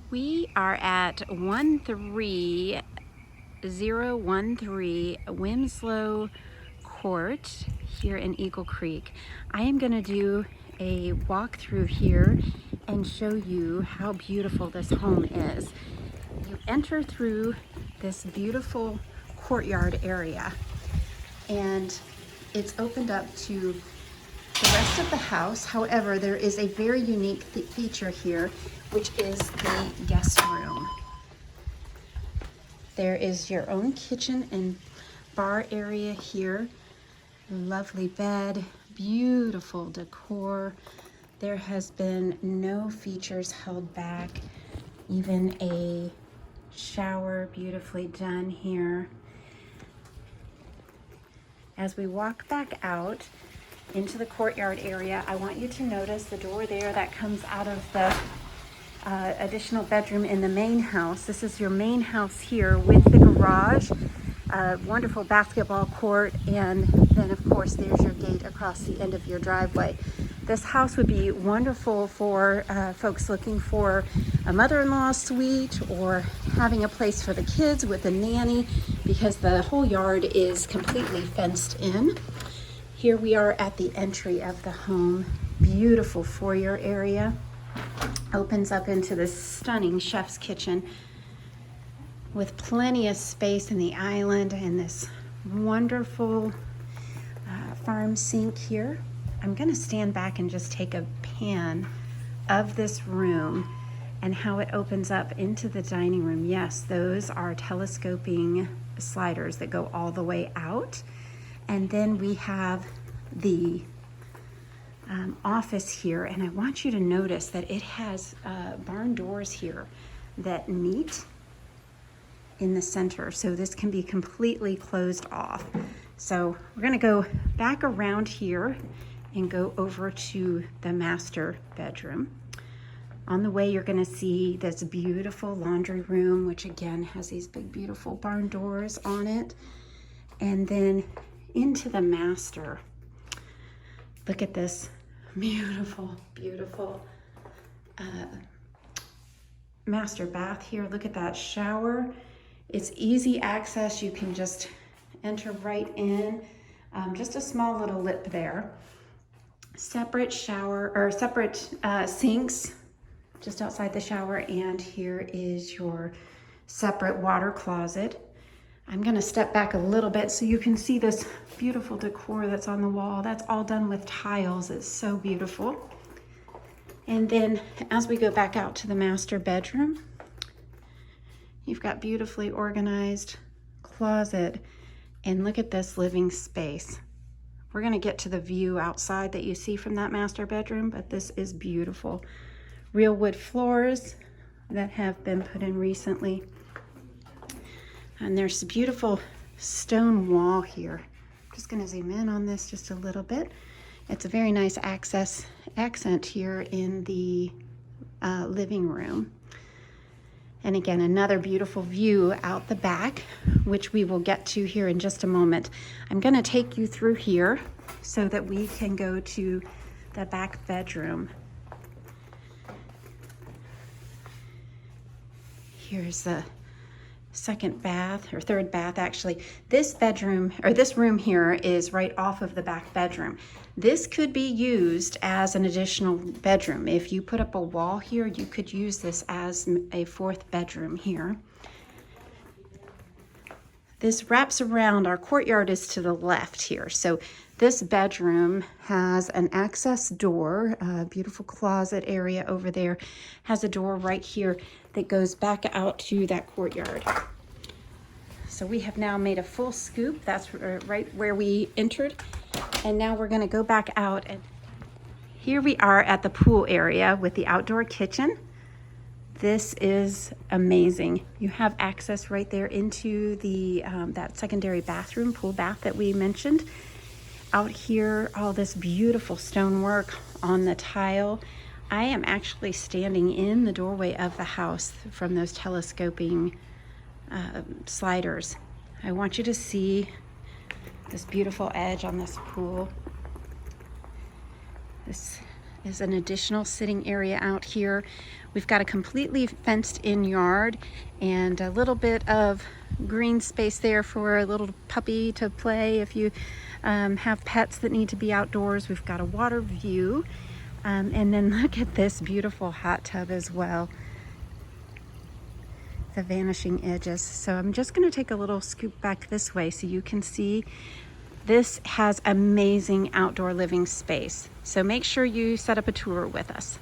We are at 13013 Wilmslow Court here in Eagle Creek. I am going to do a walkthrough here and show you how beautiful this home is. You enter through this beautiful courtyard area, and it's opened up to the rest of the house. However, there is a very unique feature here, which is the guest room. There is your own kitchen and bar area here. Lovely bed, beautiful decor. There has been no features held back. Even a shower, beautifully done here. As we walk back out into the courtyard area, I want you to notice the door there that comes out of the additional bedroom in the main house. This is your main house here with the garage, wonderful basketball court, and then of course there's your gate across the end of your driveway. This house would be wonderful for folks looking for a mother-in-law suite or having a place for the kids with a nanny, because the whole yard is completely fenced in. Here we are at the entry of the home. Beautiful foyer area. Opens up into this stunning chef's kitchen with plenty of space in the island and this wonderful farm sink here. I'm going to stand back and just take a pan of this room and how it opens up into the dining room. Yes, those are telescoping sliders that go all the way out. And then we have the office here, and I want you to notice that it has barn doors here that meet in the center, so this can be completely closed off. So we're going to go back around here and go over to the master bedroom. On the way, you're going to see this beautiful laundry room, which again has these big beautiful barn doors on it. And then into the master. Look at this beautiful, beautiful master bath here. Look at that shower. It's easy access. You can just enter right in. Just a small little lip there. Separate shower, or separate sinks just outside the shower, and here is your separate water closet. I'm going to step back a little bit so you can see this beautiful decor that's on the wall. That's all done with tiles. It's so beautiful. And then as we go back out to the master bedroom, you've got beautifully organized closet. And look at this living space. We're going to get to the view outside that you see from that master bedroom, but this is beautiful. Real wood floors that have been put in recently. And there's a beautiful stone wall here. I'm just going to zoom in on this just a little bit. It's a very nice accent here in the living room. And again, another beautiful view out the back, which we will get to here in just a moment. I'm going to take you through here so that we can go to the back bedroom. Here's the second bath, or third bath actually. This bedroom, or this room here, is right off of the back bedroom. This could be used as an additional bedroom. If you put up a wall here, you could use this as a fourth bedroom here. This wraps around. Our courtyard is to the left here. So this bedroom has an access door, a beautiful closet area over there, has a door right here that goes back out to that courtyard. So we have now made a full scoop. That's right where we entered. And now we're going to go back out, and here we are at the pool area with the outdoor kitchen. This is amazing. You have access right there into the that secondary bathroom, pool bath that we mentioned. Out here, all this beautiful stonework on the tile. I am actually standing in the doorway of the house from those telescoping sliders. I want you to see this beautiful edge on this pool. This is an additional sitting area out here. We've got a completely fenced in yard and a little bit of green space there for a little puppy to play if you have pets that need to be outdoors. We've got a water view, and then look at this beautiful hot tub as well, the vanishing edges. So I'm just going to take a little scoop back this way so you can see this has amazing outdoor living space. So make sure you set up a tour with us.